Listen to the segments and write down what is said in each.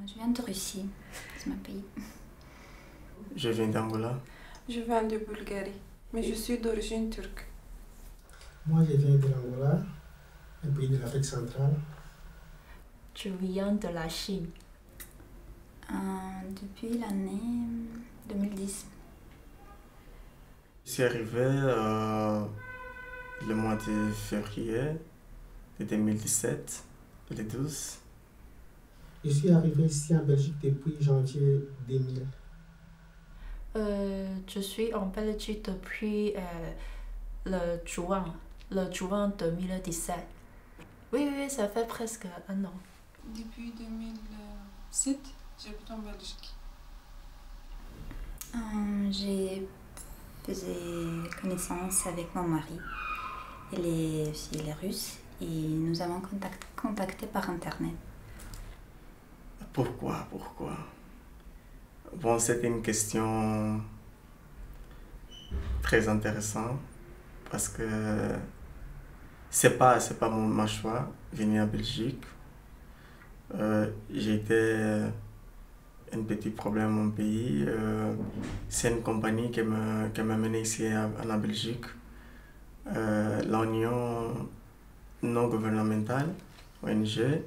Je viens de Russie, c'est mon pays. Je viens d'Angola. Je viens de Bulgarie, mais je suis d'origine turque. Moi, je viens de l'Angola, un pays de l'Afrique centrale. Je viens de la Chine. Depuis l'année 2010. Je suis arrivé le mois de février de 2017, le 12. Je suis arrivé ici en Belgique depuis janvier 2000. Je suis en Belgique depuis le juin 2017. Oui, ça fait presque un an. Depuis 2007, j'habite en Belgique. J'ai fait connaissance avec mon mari. Il est russe et nous avons contacté par internet. Pourquoi? Bon, c'était une question très intéressante parce que c'est pas mon choix de venir en Belgique. J'ai été un petit problème dans mon pays. C'est une compagnie qui m'a mené ici en Belgique. L'Union non gouvernementale, ONG,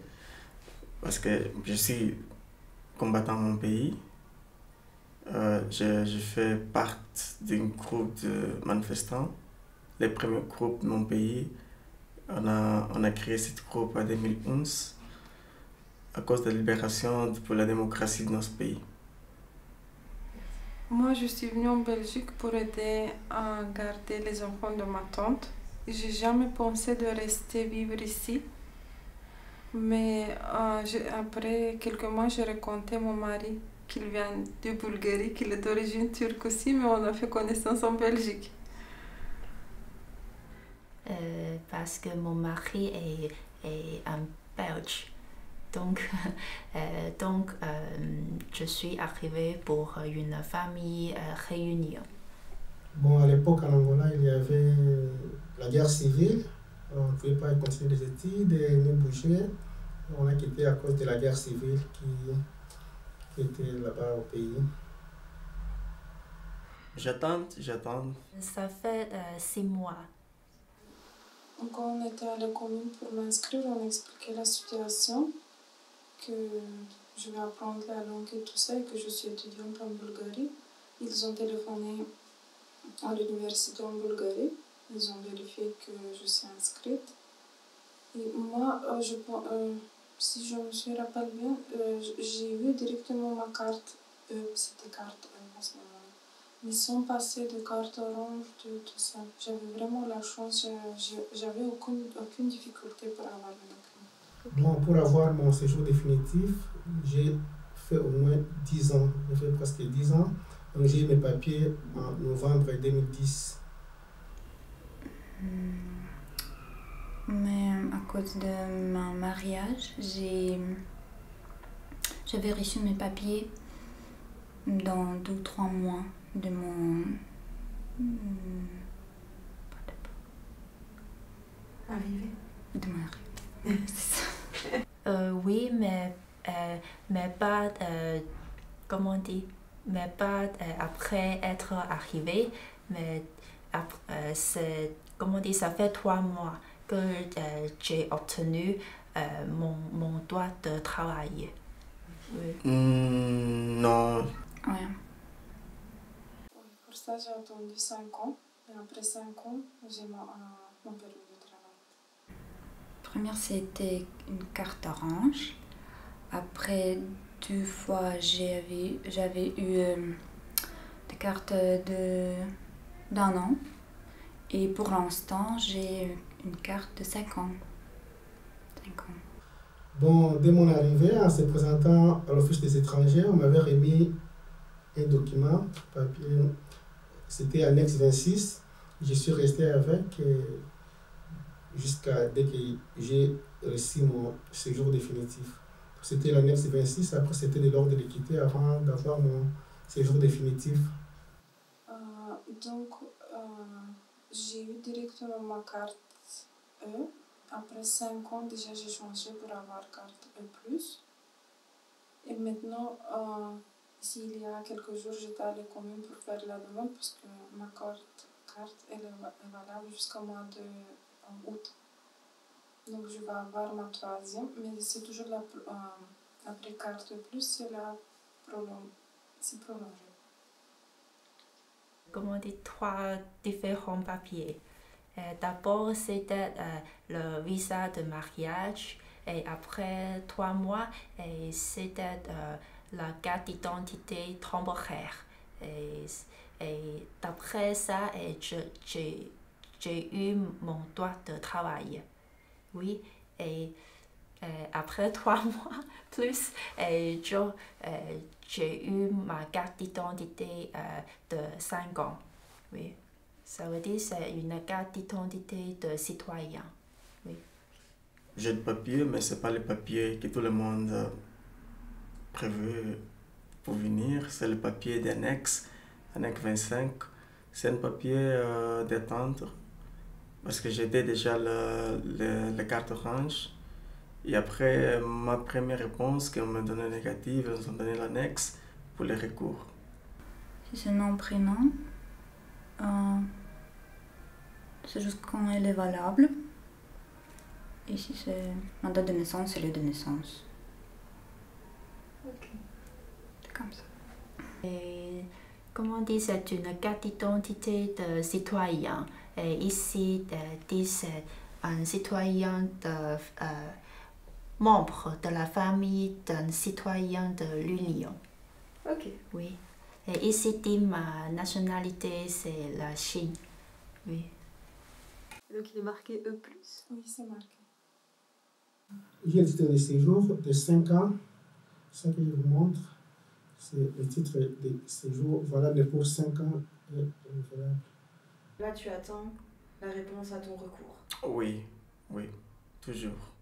parce que je suis combattant dans mon pays. Je fais partie d'un groupe de manifestants. Les premiers groupes de mon pays, on a créé ce groupe en 2011 à cause de la libération pour la démocratie de notre pays. Moi, je suis venue en Belgique pour aider à garder les enfants de ma tante. J'ai jamais pensé de rester vivre ici. Mais après quelques mois, j'ai rencontré mon mari, qui vient de Bulgarie, qui est d'origine turque aussi, mais on a fait connaissance en Belgique. Parce que mon mari est un Belge. Donc, je suis arrivée pour une famille réunion. Bon, à l'époque, en Angola, il y avait la guerre civile. On ne pouvait pas continuer les études ni bouger. On a quitté à cause de la guerre civile qui était là-bas au pays. J'attends. Ça fait 6 mois. Donc, quand on était à la commune pour m'inscrire, on expliquait la situation, que je vais apprendre la langue et tout ça, et que je suis étudiante en Bulgarie. Ils ont téléphoné à l'université en Bulgarie. Ils ont vérifié que je suis inscrite. Et moi, si je me suis rappelle bien, j'ai eu directement ma carte. C'était carte à ce moment-là. Ils sont passés de carte orange, de tout ça. J'avais vraiment la chance. J'avais aucune difficulté pour avoir le document. Bon, pour avoir mon séjour définitif, j'ai fait au moins 10 ans. J'ai fait presque 10 ans. Donc j'ai eu mes papiers en novembre 2010. Mais à cause de mon mariage, j'avais reçu mes papiers dans 2 ou 3 mois de mon Arrivé. De mon arrivée. C'est ça. Oui, mais pas, comment on dit, mais pas après être arrivé, mais c'est, comment on dit, ça fait 3 mois que j'ai obtenu mon droit de travailler. Oui. Non. Ouais. Pour ça, j'ai attendu 5 ans. Et après 5 ans, j'ai mon permis de travail. Première, c'était une carte orange. Après 2 fois, j'avais eu des cartes d'un an. Et pour l'instant, j'ai une carte de 5 ans. 5 ans. Bon, dès mon arrivée, en se présentant à l'Office des étrangers, on m'avait remis un document, papier, c'était annexe 26. Je suis resté avec jusqu'à dès que j'ai reçu mon séjour définitif. C'était l'annexe 26, après c'était de l'ordre de l'équité avant d'avoir mon séjour définitif. Donc, j'ai eu directement ma carte E. Après 5 ans, déjà j'ai changé pour avoir carte E+. Et maintenant, ici, il y a quelques jours, j'étais à la commune pour faire la demande parce que ma carte elle est valable jusqu'au mois de août. Donc, je vais avoir ma troisième, mais c'est toujours après carte plus, c'est prolongé. Comment dire, 3 différents papiers. D'abord, c'était le visa de mariage et après 3 mois, c'était la carte d'identité temporaire. Et d'après ça, j'ai eu mon droit de travail. Oui, et après 3 mois plus, j'ai eu ma carte d'identité de 5 ans. Oui. Ça veut dire que c'est une carte d'identité de citoyen. Oui. J'ai le papier, mais ce n'est pas le papier que tout le monde a prévu pour venir. C'est le papier d'annexe, annexe 25. C'est un papier d'attente parce que j'étais déjà la carte orange. Et après ma première réponse, qu'on m'a donné négative, ils ont donné l'annexe pour les recours. Si c'est nom, prénom, c'est juste quand elle est valable. Et si c'est ma date de naissance, c'est le de naissance. Ok. C'est comme ça. Et comment dire, c'est une carte d'identité de citoyen. Et ici, c'est un citoyen membre de la famille d'un citoyen de l'Union. Ok. Oui. Et ici, ma nationalité, c'est la Chine. Oui. Donc il est marqué E+. Oui, c'est marqué. J'ai le titre de séjour de 5 ans. Ça que je vous montre, c'est le titre de séjour valable pour 5 ans et renouvelable. Là, tu attends la réponse à ton recours. Oui, toujours.